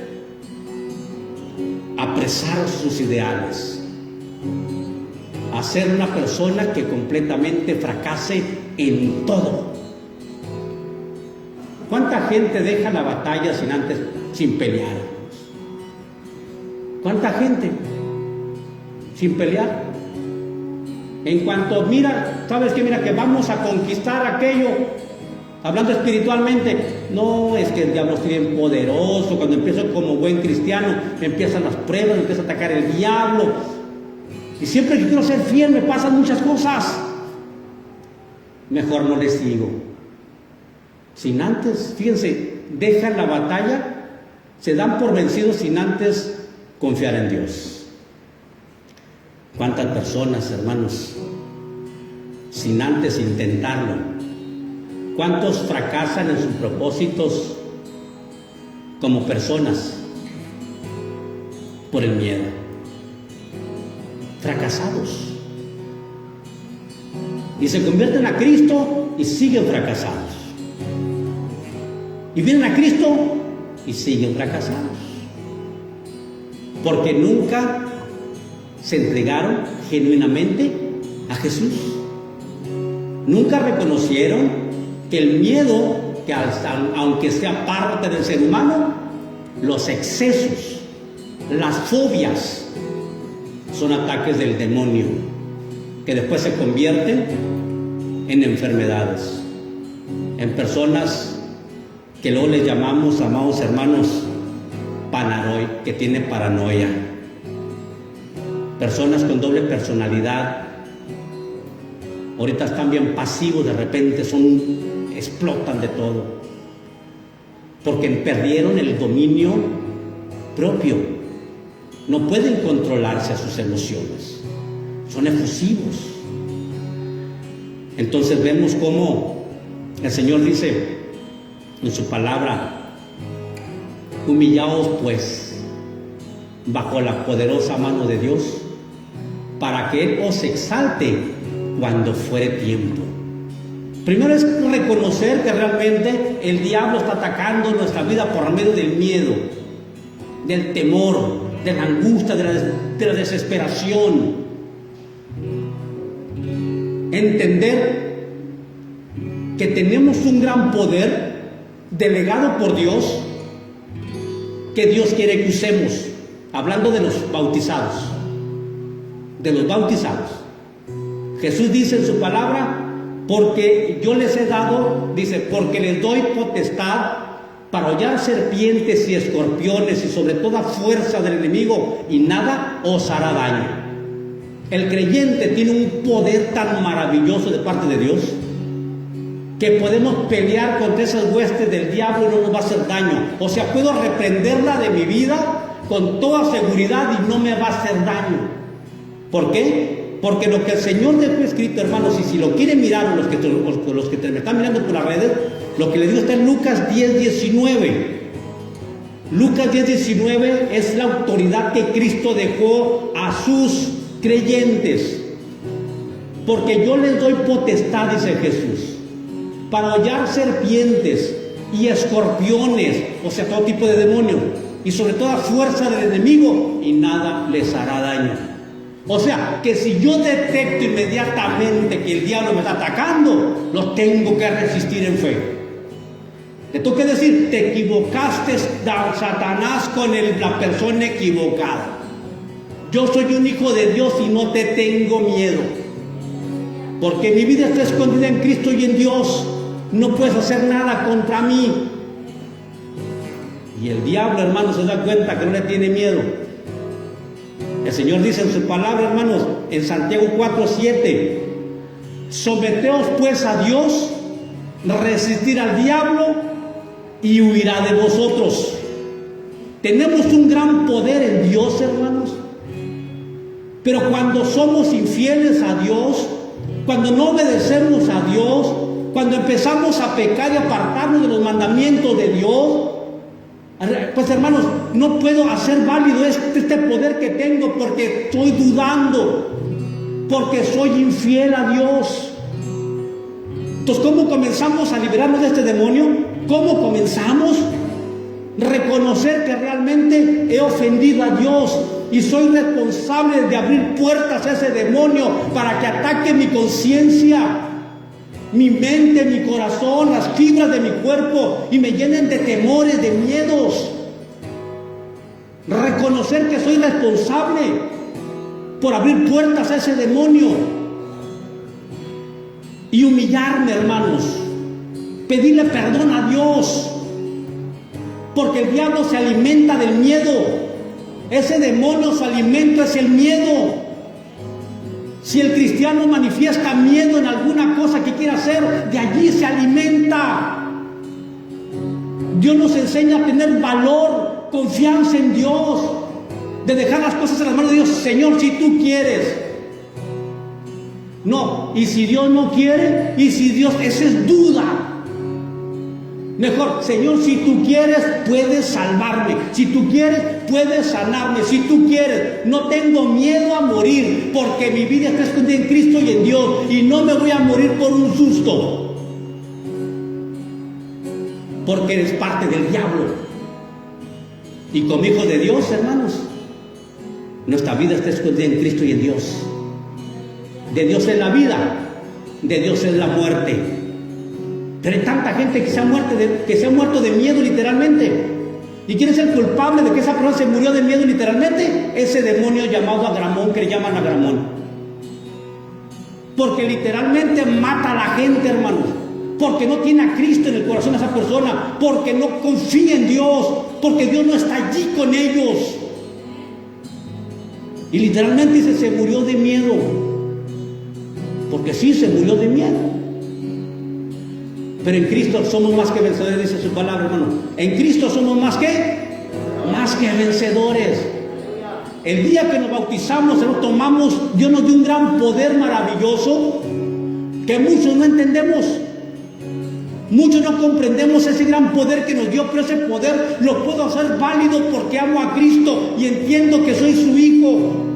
apresar sus ideales. Hacer una persona que completamente fracase en todo. ¿Cuánta gente deja la batalla sin pelear? ¿Cuánta gente sin pelear? En cuanto mira, ¿sabes qué? Mira que vamos a conquistar aquello, hablando espiritualmente. No, es que el diablo es bien poderoso. Cuando empiezo como buen cristiano, me empiezan las pruebas, me empieza a atacar el diablo. Y siempre que quiero ser fiel me pasan muchas cosas. Mejor no les sigo. Sin antes, fíjense, dejan la batalla, se dan por vencidos sin antes confiar en Dios. ¿Cuántas personas, hermanos, sin antes intentarlo? ¿Cuántos fracasan en sus propósitos como personas por el miedo? Fracasados. Y se convierten a Cristo y siguen fracasados. Y vienen a Cristo y siguen fracasados. Porque nunca se entregaron genuinamente a Jesús. Nunca reconocieron que el miedo, que aunque sea parte del ser humano, los excesos, las fobias, son ataques del demonio que después se convierten en enfermedades, en personas que luego les llamamos, amados hermanos, que tiene paranoia, personas con doble personalidad. Ahorita están bien pasivos, de repente explotan de todo, porque perdieron el dominio propio. No pueden controlarse a sus emociones, son efusivos. Entonces vemos cómo el Señor dice en su palabra: humillaos pues bajo la poderosa mano de Dios, para que Él os exalte cuando fuere tiempo. Primero es reconocer que realmente el diablo está atacando nuestra vida por medio del miedo, del temor, de la angustia, de la desesperación. Entender que tenemos un gran poder delegado por Dios, que Dios quiere que usemos, hablando de los bautizados. Jesús dice en su palabra: porque yo les he dado, dice, porque les doy potestad para hollar serpientes y escorpiones y sobre toda fuerza del enemigo, y nada os hará daño. El creyente tiene un poder tan maravilloso de parte de Dios que podemos pelear contra esas huestes del diablo y no nos va a hacer daño. O sea, puedo reprenderla de mi vida con toda seguridad y no me va a hacer daño. ¿Por qué? Porque lo que el Señor dejó escrito, hermanos, y si lo quieren mirar los que me están mirando por las redes, lo que le digo está en Lucas 10:19. Lucas 10:19 es la autoridad que Cristo dejó a sus creyentes. Porque yo les doy potestad, dice Jesús, para hollar serpientes y escorpiones, o sea, todo tipo de demonios, y sobre toda fuerza del enemigo, y nada les hará daño. O sea, que si yo detecto inmediatamente que el diablo me está atacando, lo tengo que resistir en fe. Le tengo que decir, te equivocaste, Satanás, con la persona equivocada. Yo soy un hijo de Dios y no te tengo miedo, porque mi vida está escondida en Cristo y en Dios. No puedes hacer nada contra mí. Y el diablo, hermanos, se da cuenta que no le tiene miedo. El Señor dice en su palabra, hermanos, en Santiago 4:7, someteos pues a Dios, resistir al diablo y huirá de vosotros. Tenemos un gran poder en Dios, hermanos, pero cuando somos infieles a Dios, cuando no obedecemos a Dios, cuando empezamos a pecar y apartarnos de los mandamientos de Dios, pues hermanos, no puedo hacer válido este poder que tengo, porque estoy dudando, porque soy infiel a Dios. Entonces, ¿cómo comenzamos a liberarnos de este demonio? ¿Cómo comenzamos? Reconocer que realmente he ofendido a Dios y soy responsable de abrir puertas a ese demonio para que ataque mi conciencia, mi mente, mi corazón, las fibras de mi cuerpo, y me llenen de temores, de miedos. Reconocer que soy responsable por abrir puertas a ese demonio y humillarme, hermanos, pedirle perdón a Dios, porque el diablo se alimenta del miedo. Ese demonio, su alimento es el miedo. Si el cristiano manifiesta miedo en alguna cosa que quiera hacer, de allí se alimenta. Dios nos enseña a tener valor, confianza en Dios, de dejar las cosas en las manos de Dios. Señor, si tú quieres. No, y si Dios no quiere, y si Dios, esa es duda. Mejor, Señor, si tú quieres, puedes salvarme. Si tú quieres, puedes sanarme. Si tú quieres, no tengo miedo a morir, porque mi vida está escondida en Cristo y en Dios, y no me voy a morir por un susto, porque eres parte del diablo. Y como hijos de Dios, hermanos, nuestra vida está escondida en Cristo y en Dios. De Dios es la vida, de Dios es la muerte. Pero hay tanta gente que se ha muerto de miedo, literalmente. ¿Y quién es el culpable de que esa persona se murió de miedo, literalmente? Ese demonio llamado Agramón, que le llaman Agramón. Porque literalmente mata a la gente, hermanos. Porque no tiene a Cristo en el corazón de esa persona. Porque no confía en Dios. Porque Dios no está allí con ellos. Y literalmente dice, se murió de miedo. Porque sí, se murió de miedo. Pero en Cristo somos más que vencedores, dice su palabra, hermano. En Cristo somos más que vencedores. El día que nos bautizamos, nos tomamos, Dios nos dio un gran poder maravilloso que muchos no entendemos. Muchos no comprendemos ese gran poder que nos dio, pero ese poder lo puedo hacer válido porque amo a Cristo y entiendo que soy su hijo.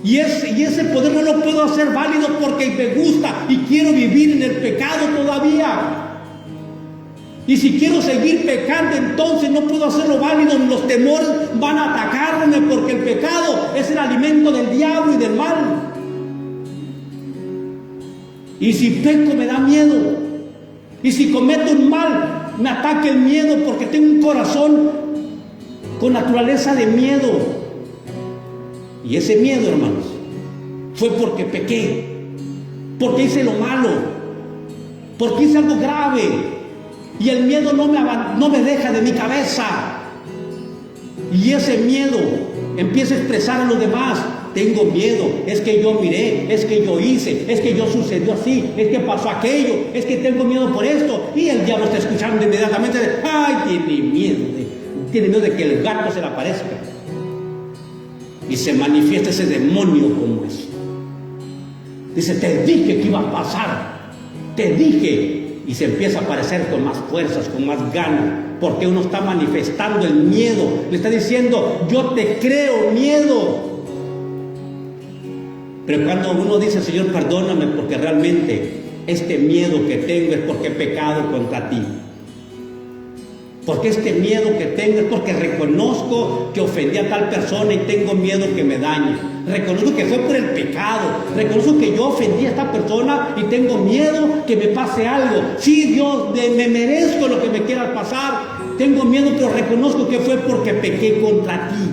Y ese poder no lo puedo hacer válido porque me gusta y quiero vivir en el pecado todavía. Y si quiero seguir pecando, entonces no puedo hacerlo válido. Los temores van a atacarme, porque el pecado es el alimento del diablo y del mal. Y si peco me da miedo. Y si cometo un mal, me ataca el miedo, porque tengo un corazón con naturaleza de miedo. Y ese miedo, hermanos, fue porque pequé, porque hice lo malo, porque hice algo grave. Y el miedo no me deja de mi cabeza. Y ese miedo empieza a expresar a los demás. Tengo miedo, es que yo miré, es que yo hice, es que yo sucedió así, es que pasó aquello, es que tengo miedo por esto. Y el diablo está escuchando inmediatamente, ay, tiene miedo de que el gato se le aparezca. Y se manifiesta ese demonio como eso. Dice, te dije que iba a pasar, te dije. Y se empieza a aparecer con más fuerzas, con más ganas, porque uno está manifestando el miedo. Le está diciendo, yo te creo miedo. Pero cuando uno dice, Señor, perdóname, porque realmente este miedo que tengo es porque he pecado contra ti. Porque este miedo que tengo es porque reconozco que ofendí a tal persona y tengo miedo que me dañe. Reconozco que fue por el pecado. Reconozco que yo ofendí a esta persona y tengo miedo que me pase algo. Sí, Dios, me merezco lo que me quiera pasar. Tengo miedo, pero reconozco que fue porque pequé contra ti.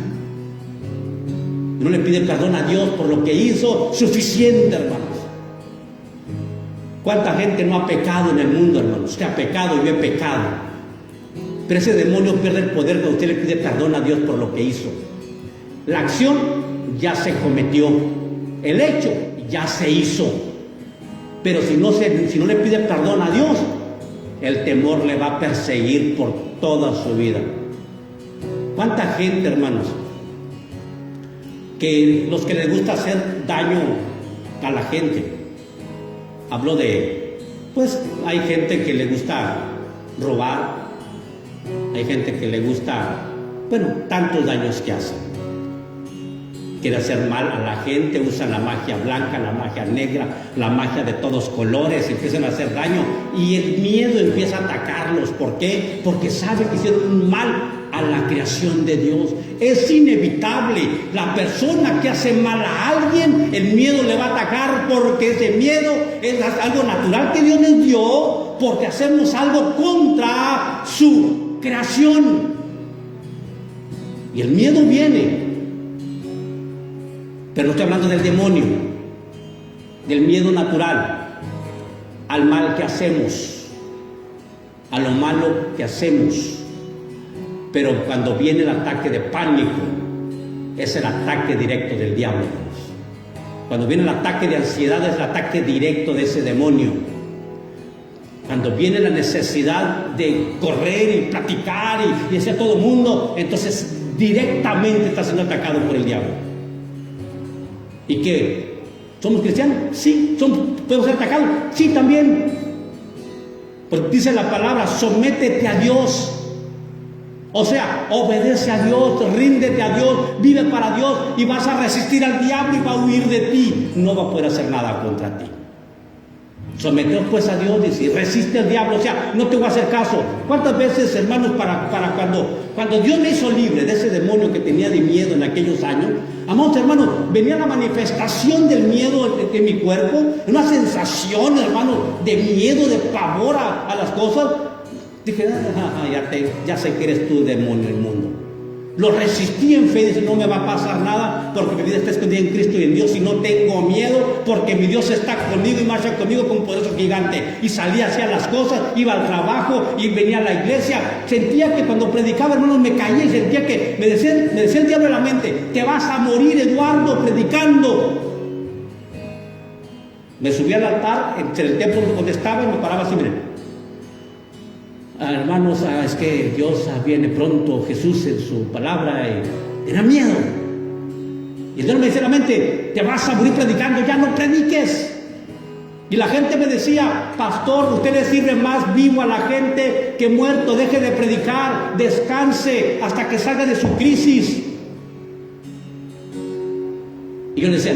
No le pide perdón a Dios por lo que hizo. Suficiente, hermanos. ¿Cuánta gente no ha pecado en el mundo, hermanos? Usted ha pecado y yo he pecado. Pero ese demonio pierde el poder cuando usted le pide perdón a Dios por lo que hizo. La acción ya se cometió. El hecho ya se hizo. Pero si no le pide perdón a Dios, el temor le va a perseguir por toda su vida. ¿Cuánta gente, hermanos, que los que les gusta hacer daño a la gente? Hablo de, pues hay gente que le gusta robar. Hay gente que le gusta, bueno, tantos daños que hacen. Quiere hacer mal a la gente, usan la magia blanca, la magia negra, la magia de todos colores, empiezan a hacer daño y el miedo empieza a atacarlos. ¿Por qué? Porque saben que hicieron un mal a la creación de Dios. Es inevitable. La persona que hace mal a alguien, el miedo le va a atacar porque ese miedo es algo natural que Dios nos dio, porque hacemos algo contra su creación. Y el miedo viene, pero no estoy hablando del demonio, del miedo natural al mal que hacemos, a lo malo que hacemos. Pero cuando viene el ataque de pánico, es el ataque directo del diablo. Cuando viene el ataque de ansiedad, es el ataque directo de ese demonio. Cuando viene la necesidad de correr y platicar y hacer todo el mundo, entonces directamente está siendo atacado por el diablo. ¿Y qué? ¿Somos cristianos? Sí. ¿Podemos ser atacados? Sí, también. Pues dice la palabra, sométete a Dios. O sea, obedece a Dios, ríndete a Dios, vive para Dios y vas a resistir al diablo y va a huir de ti. No va a poder hacer nada contra ti. Someteos pues a Dios, dice, resiste al diablo, o sea, no te voy a hacer caso. ¿Cuántas veces, hermanos, para cuando Dios me hizo libre de ese demonio que tenía de miedo en aquellos años, amados hermanos, venía la manifestación del miedo en mi cuerpo, una sensación, hermanos, de miedo, de pavor a las cosas. Dije, ya sé que eres tú, demonio, el mundo. Lo resistí en fe, dice, no me va a pasar nada porque mi vida está escondida en Cristo y en Dios y no tengo miedo porque mi Dios está conmigo y marcha conmigo con poderoso gigante. Y salía, hacía las cosas, iba al trabajo y venía a la iglesia. Sentía que cuando predicaba, hermanos, me caía y sentía que me decía el diablo en la mente, te vas a morir, Eduardo, predicando. Me subí al altar, entre el templo donde estaba y me paraba así, miren. Hermanos, es que Dios viene pronto, Jesús en su palabra, y era miedo. Y el Dios me decía en la mente, te vas a morir predicando, ya no prediques. Y la gente me decía, pastor, usted le sirve más vivo a la gente que muerto, deje de predicar, descanse hasta que salga de su crisis. Y yo le decía,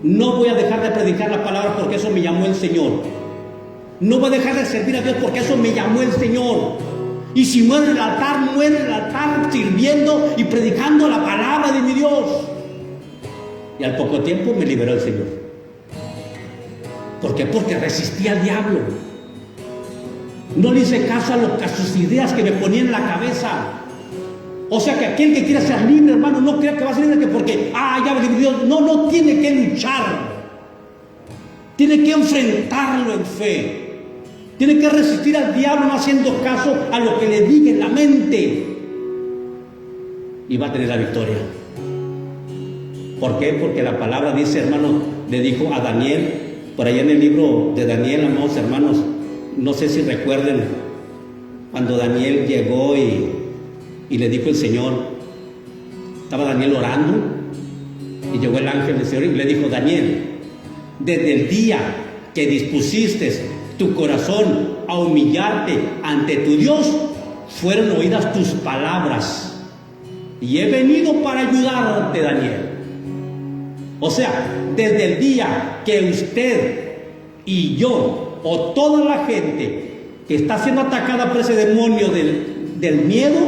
no voy a dejar de predicar la palabra porque eso me llamó el Señor. No voy a dejar de servir a Dios porque eso me llamó el Señor. Y si muero en el altar sirviendo y predicando la palabra de mi Dios. Y al poco tiempo me liberó el Señor. ¿Por qué? Porque resistí al diablo. No le hice caso a sus ideas que me ponían en la cabeza. O sea que aquel que quiera ser libre, hermano, no crea que va a ser libre porque, ya me libró Dios. No tiene que luchar. Tiene que enfrentarlo en fe. Tiene que resistir al diablo no haciendo caso a lo que le diga en la mente. Y va a tener la victoria. ¿Por qué? Porque la palabra dice, hermano, le dijo a Daniel, por allá en el libro de Daniel, amados hermanos, no sé si recuerden, cuando Daniel llegó y le dijo el Señor, estaba Daniel orando, y llegó el ángel del Señor y le dijo, Daniel, desde el día que dispusiste tu corazón a humillarte ante tu Dios, fueron oídas tus palabras y he venido para ayudarte, Daniel. O sea, desde el día que usted y yo o toda la gente que está siendo atacada por ese demonio del miedo,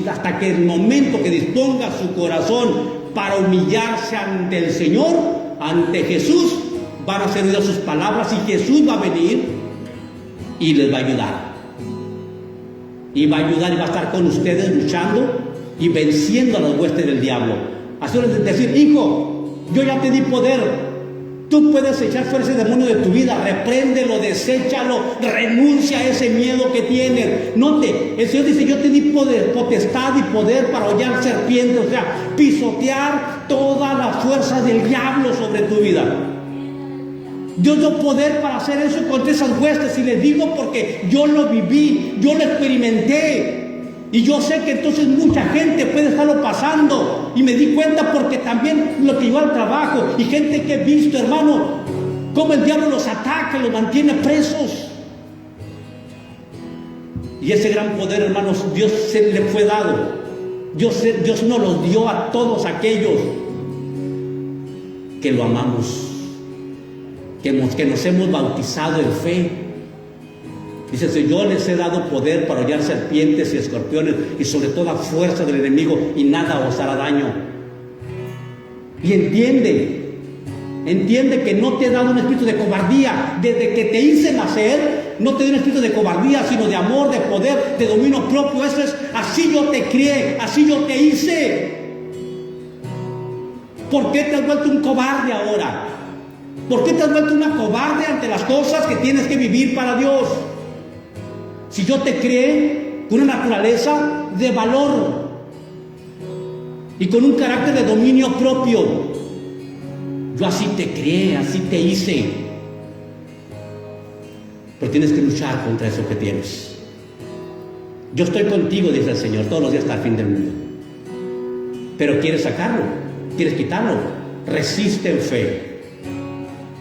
hasta que el momento que disponga su corazón para humillarse ante el Señor, ante Jesús, van a ser oídas sus palabras y Jesús va a venir y les va a ayudar. Y va a ayudar y va a estar con ustedes luchando y venciendo a las huestes del diablo. Así es decir, hijo, yo ya te di poder. Tú puedes echar fuera ese demonio de tu vida, repréndelo, deséchalo, renuncia a ese miedo que tienes. Note, el Señor dice, yo te di poder, potestad y poder para hollar serpientes, o sea, pisotear todas las fuerzas del diablo sobre tu vida. Dios dio poder para hacer eso contra esas huestes, y les digo porque yo lo viví, yo lo experimenté. Y yo sé que entonces mucha gente puede estarlo pasando. Y me di cuenta porque también lo que llevo al trabajo y gente que he visto, hermano, cómo el diablo los ataca, los mantiene presos. Y ese gran poder, hermanos, Dios se le fue dado. Dios nos lo dio a todos aquellos que lo amamos, que nos hemos bautizado en fe. Dice, yo les he dado poder para hollar serpientes y escorpiones y sobre toda fuerza del enemigo, y nada os hará daño. Y entiende que no te he dado un espíritu de cobardía. Desde que te hice nacer, no te di un espíritu de cobardía, sino de amor, de poder, de dominio propio. Eso es, así yo te crié, así yo te hice. ¿Por qué te has vuelto un cobarde ahora? ¿Por qué te has vuelto una cobarde ante las cosas que tienes que vivir para Dios? Si yo te creé con una naturaleza de valor y con un carácter de dominio propio, yo así te creé, así te hice. Pero tienes que luchar contra eso que tienes. Yo estoy contigo, dice el Señor, todos los días hasta el fin del mundo. Pero quieres sacarlo, quieres quitarlo, resiste en fe.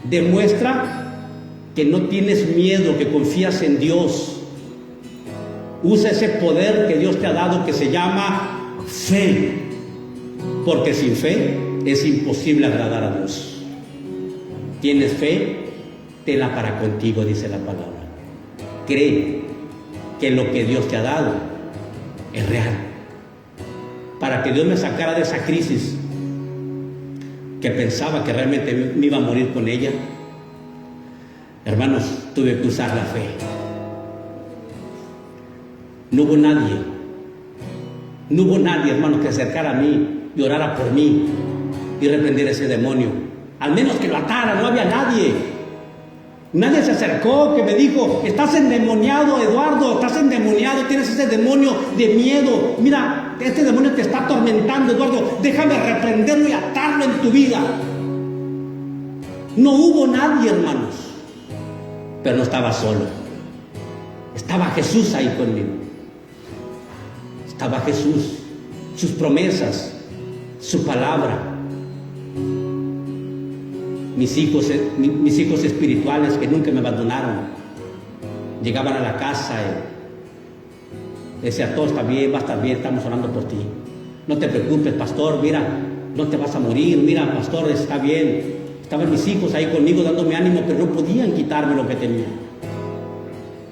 Demuestra que no tienes miedo, que confías en Dios. Usa ese poder que Dios te ha dado, que se llama fe. Porque sin fe es imposible agradar a Dios. ¿Tienes fe? Tenla para contigo, dice la palabra. Cree que lo que Dios te ha dado es real. Para que Dios me sacara de esa crisis que pensaba que realmente me iba a morir con ella, hermanos, tuve que usar la fe. No hubo nadie, hermanos, que se acercara a mí y orara por mí y reprendiera ese demonio. Al menos que lo atara, no había nadie. Nadie se acercó que me dijo, estás endemoniado, Eduardo, estás endemoniado, tienes ese demonio de miedo. Mira, este demonio te está atormentando, Eduardo, déjame reprenderlo y atarlo en tu vida. No hubo nadie, hermanos, pero no estaba solo. Estaba Jesús ahí conmigo. Estaba Jesús, sus promesas, su palabra. Mis hijos espirituales que nunca me abandonaron, llegaban a la casa y decían, todo está bien, va a estar bien, estamos orando por ti. No te preocupes, pastor, mira, no te vas a morir, mira, pastor, está bien. Estaban mis hijos ahí conmigo dándome ánimo, pero no podían quitarme lo que tenía.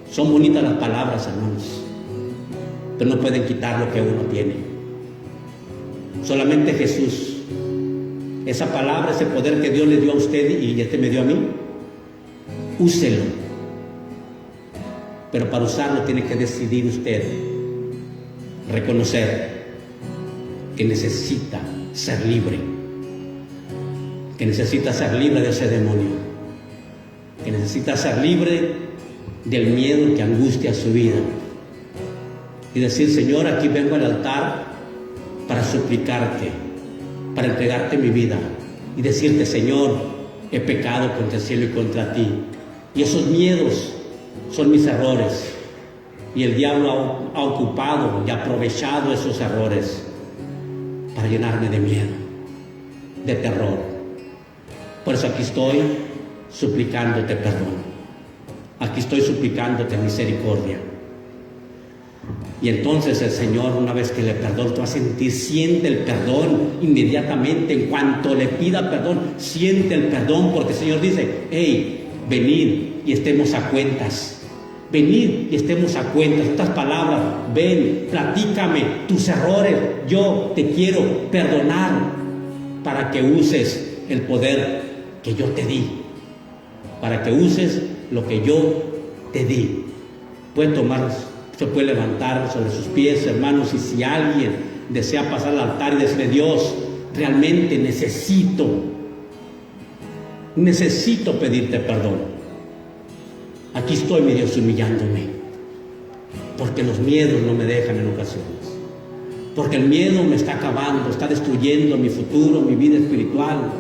Son bonitas las palabras, hermanos, pero no pueden quitar lo que uno tiene. Solamente Jesús, esa palabra, ese poder que Dios le dio a usted y este me dio a mí, úselo. Pero para usarlo tiene que decidir usted, reconocer que necesita ser libre, que necesita ser libre de ese demonio, que necesita ser libre del miedo que angustia su vida. Y decir, Señor, aquí vengo al altar para suplicarte, para entregarte mi vida y decirte, Señor, he pecado contra el cielo y contra ti. Y esos miedos son mis errores. Y el diablo ha ocupado y aprovechado esos errores para llenarme de miedo, de terror. Por eso aquí estoy suplicándote perdón. Aquí estoy suplicándote misericordia. Y entonces el Señor, una vez que le perdone, tú vas a sentir, siente el perdón inmediatamente. En cuanto le pida perdón, siente el perdón, porque el Señor dice, hey, venid y estemos a cuentas. venid y estemos a cuentas. Estas palabras, ven, platícame tus errores, yo te quiero perdonar para que uses el poder que yo te di, para que uses lo que yo te di. Puede tomar, se puede levantar sobre sus pies, hermanos, y si alguien desea pasar al altar y decirle: Dios, realmente necesito pedirte perdón. Aquí estoy, mi Dios, humillándome, porque los miedos no me dejan en ocasiones, porque el miedo me está acabando, está destruyendo mi futuro, mi vida espiritual.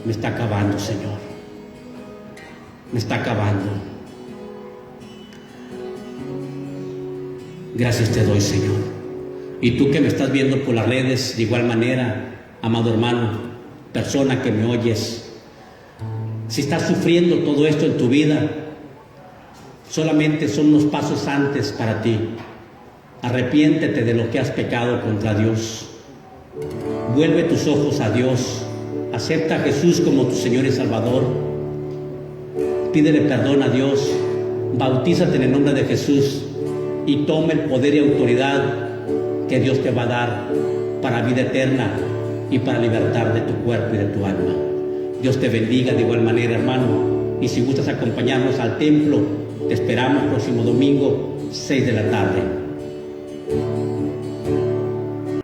Me está acabando, Señor, me está acabando. Gracias te doy, Señor. Y tú que me estás viendo por las redes, de igual manera, amado hermano, persona que me oyes, si estás sufriendo todo esto en tu vida, solamente son unos pasos antes para ti. Arrepiéntete de lo que has pecado contra Dios. Vuelve tus ojos a Dios. Acepta a Jesús como tu Señor y Salvador. Pídele perdón a Dios. Bautízate en el nombre de Jesús y toma el poder y autoridad que Dios te va a dar para vida eterna y para libertar de tu cuerpo y de tu alma. Dios te bendiga de igual manera, hermano. Y si gustas acompañarnos al templo, te esperamos próximo domingo, 6 de la tarde.